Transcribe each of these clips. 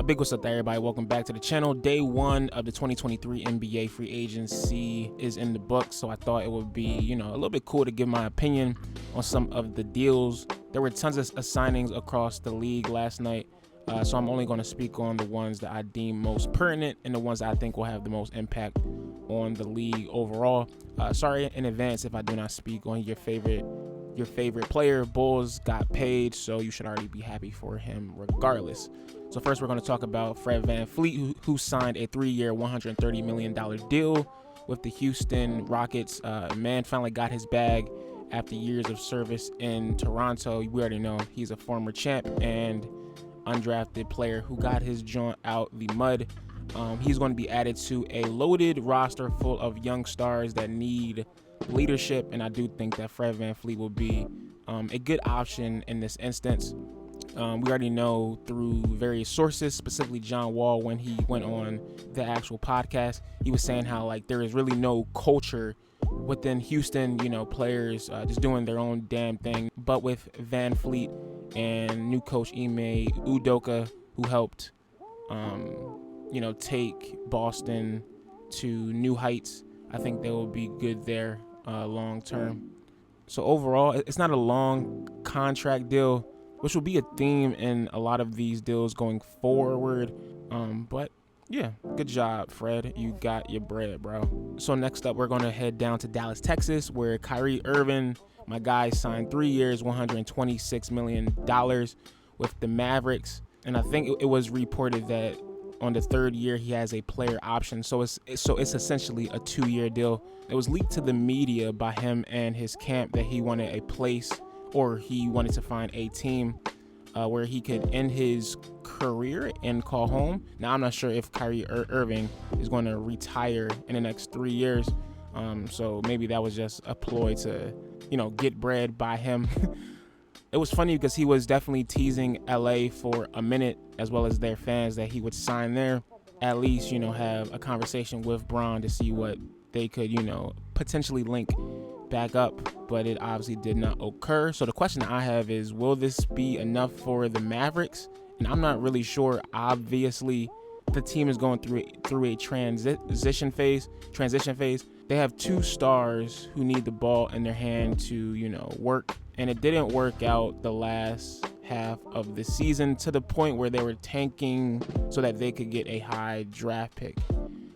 A big what's up to everybody. Welcome back to the channel. Day one of the 2023 NBA free agency is in the books, so I thought it would be, a little bit cool to give my opinion on some of the deals. There were tons of signings across the league last night, so I'm only going to speak on the ones that I deem most pertinent and the ones that I think will have the most impact on the league overall. Sorry in advance if I do not speak on your favorite player. Bulls got paid, so you should already be happy for him regardless. So first we're going to talk about Fred VanVleet, who signed a 3-year, $130 million deal with the Houston Rockets. Man finally got his bag after years of service in Toronto. We already know he's a former champ and undrafted player who got his joint out the mud. He's going to be added to a loaded roster full of young stars that need leadership, and I do think that Fred VanVleet will be a good option in this instance. We already know through various sources, specifically John Wall, when he went on the actual podcast, he was saying how there is really no culture within Houston, players just doing their own damn thing. But with VanVleet and new coach Ime Udoka, who helped take Boston to new heights, I think they will be good there long term. So overall, it's not a long contract deal, which will be a theme in a lot of these deals going forward. But yeah, good job, Fred. You got your bread, bro. So next up, we're going to head down to Dallas, Texas, where Kyrie Irving, my guy, signed 3 years, $126 million with the Mavericks. And I think it was reported that on the third year, he has a player option. So it's essentially a 2-year deal. It was leaked to the media by him and his camp that he wanted a place, or he wanted to find a team where he could end his career and call home. Now, I'm not sure if Kyrie Irving is going to retire in the next 3 years. So maybe that was just a ploy to, get bread by him. It was funny because he was definitely teasing LA for a minute, as well as their fans, that he would sign there, at least, have a conversation with Bron to see what they could, potentially link back up, but it obviously did not occur. So the question I have is, will this be enough for the Mavericks? And I'm not really sure. Obviously, the team is going through a transition phase. They have 2 stars who need the ball in their hand to, work. And it didn't work out the last half of the season to the point where they were tanking so that they could get a high draft pick.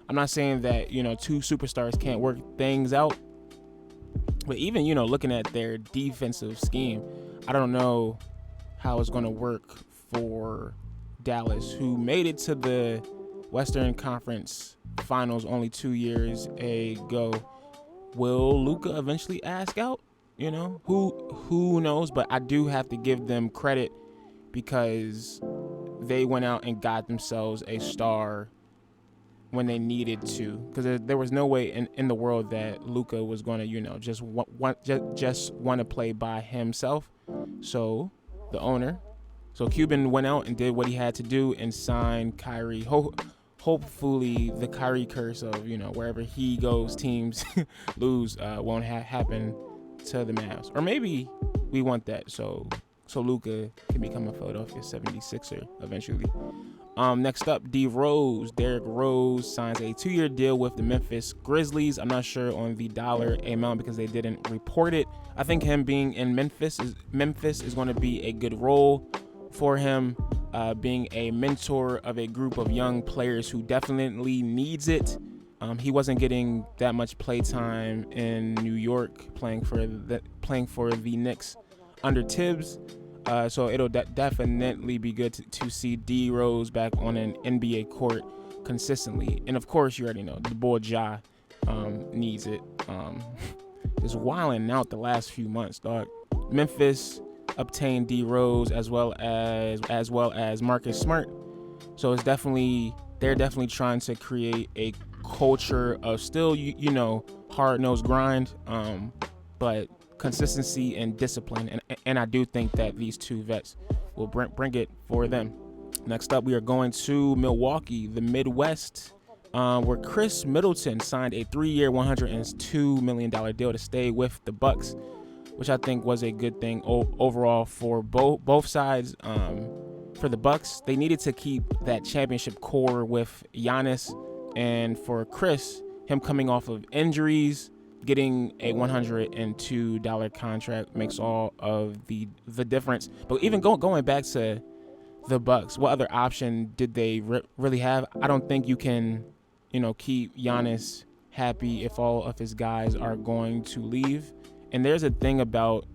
I'm not saying that, 2 superstars can't work things out. But even, looking at their defensive scheme, I don't know how it's going to work for Dallas, who made it to the Western Conference Finals only 2 years ago. Will Luka eventually ask out? Who knows? But I do have to give them credit because they went out and got themselves a star when they needed to, because there was no way in the world that Luka was going to, just want to play by himself. So the owner, Cuban, went out and did what he had to do and signed Kyrie. Hopefully the Kyrie curse of, wherever he goes, teams lose won't happen to the Mavs. Or maybe we want that so Luka can become a Philadelphia 76er eventually. Next up, Derrick Rose signs a 2-year deal with the Memphis Grizzlies. I'm not sure on the dollar amount because they didn't report it. I think him being in Memphis is going to be a good role for him, being a mentor of a group of young players who definitely needs it. He wasn't getting that much play time in New York playing for the Knicks under Tibbs. So it'll definitely be good to see D Rose back on an NBA court consistently. And of course, you already know the boy Ja needs it. Just wilding out the last few months, dog. Memphis obtained D Rose as well as Marcus Smart. So they're definitely trying to create a culture of still hard-nosed grind, but consistency and discipline, and I do think that these 2 vets will bring it for them. Next up, we are going to Milwaukee, the Midwest, where Chris Middleton signed a 3-year, $102 million deal to stay with the Bucks, which I think was a good thing overall for both sides. For the Bucks, they needed to keep that championship core with Giannis, and for Chris, him coming off of injuries, getting a $102 contract makes all of the difference. But even going back to the Bucks, what other option did they really have? I don't think you can, keep Giannis happy if all of his guys are going to leave. And there's a thing about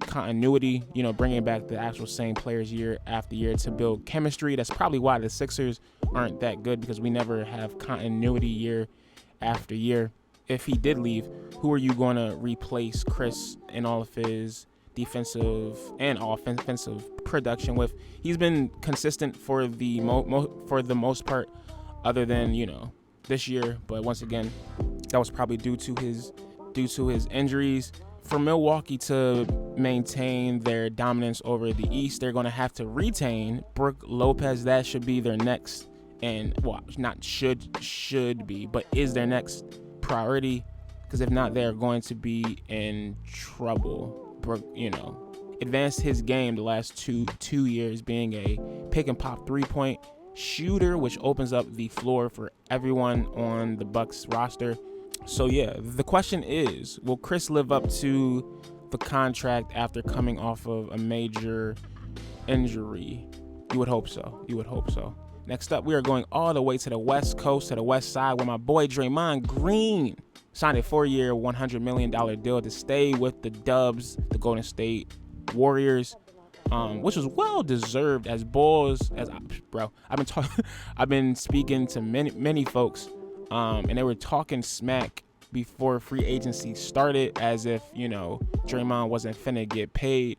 continuity, bringing back the actual same players year after year to build chemistry. That's probably why the Sixers aren't that good, because we never have continuity year after year. If he did leave, who are you going to replace Chris and all of his defensive and offensive production with? He's been consistent for the most part, other than this year. But once again, that was probably due to his injuries. For Milwaukee to maintain their dominance over the East, they're going to have to retain Brook Lopez. That should be their next, and not should be, but is their next priority, because if not, they're going to be in trouble. Brook, advanced his game the last two years, being a pick and pop 3-point shooter, which opens up the floor for everyone on the Bucks roster. So yeah, the question is, will Chris live up to the contract after coming off of a major injury? You would hope so. Next up, we are going all the way to the West Coast, to the West Side, where my boy Draymond Green signed a 4-year, $100 million deal to stay with the Dubs, the Golden State Warriors, which was well deserved. I've been speaking to many folks, and they were talking smack before free agency started, as if Draymond wasn't finna get paid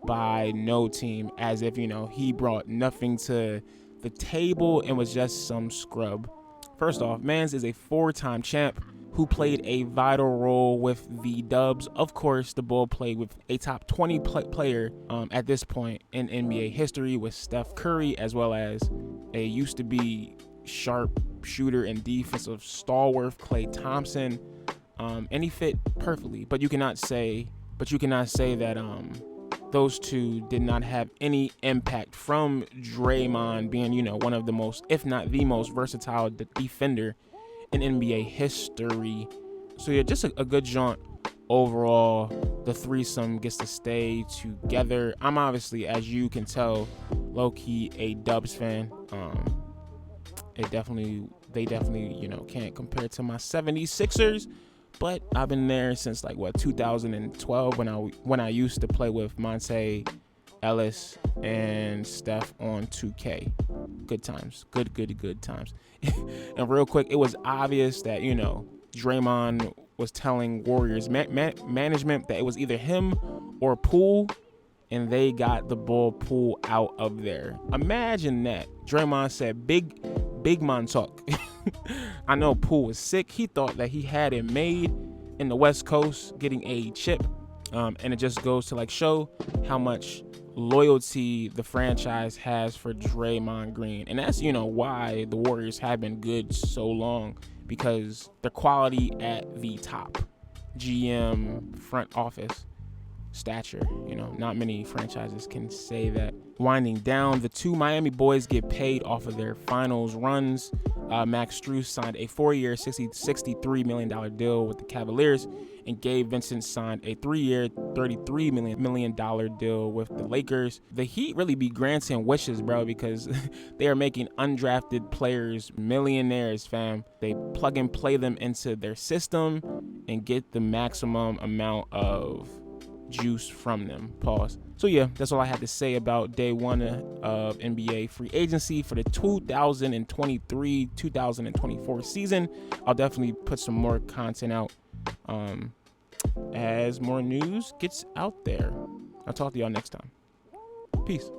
by no team, as if he brought nothing to the table and was just some scrub. First off, Mans is a 4-time champ who played a vital role with the Dubs. Of course, the Bull played with a top 20 player at this point in NBA history, with Steph Curry, as well as a used to be sharp shooter and defensive stalwart Klay Thompson, and he fit perfectly. But you cannot say that those two did not have any impact from Draymond being one of the most, if not the most versatile defender in NBA history. So yeah, just a good jaunt overall. The threesome gets to stay together. I'm obviously, as you can tell, low-key a Dubs fan. They definitely can't compare to my 76ers, but I've been there since 2012 when I used to play with Monte Ellis and Steph on 2K. Good times, good times. And real quick, it was obvious that Draymond was telling Warriors management that it was either him or Poole, and they got the Bull Poole out of there. Imagine that. Draymond said, big man talk. I know Poole was sick. He thought that he had it made in the West Coast, getting a chip, and it just goes to show how much loyalty the franchise has for Draymond Green. And that's why the Warriors have been good so long, because the quality at the top, GM, front office stature, not many franchises can say that. Winding down, the two Miami boys get paid off of their finals runs. Max Strus signed a 4-year, $63 million deal with the Cavaliers, and Gabe Vincent signed a 3-year, $33 million deal with the Lakers. The Heat really be granting wishes, bro, because they are making undrafted players millionaires, fam. They plug and play them into their system and get the maximum amount of juice from them. Pause. So yeah, that's all I had to say about day one of NBA free agency for the 2023-2024 season. I'll definitely put some more content out as more news gets out there. I'll talk to y'all next time. Peace.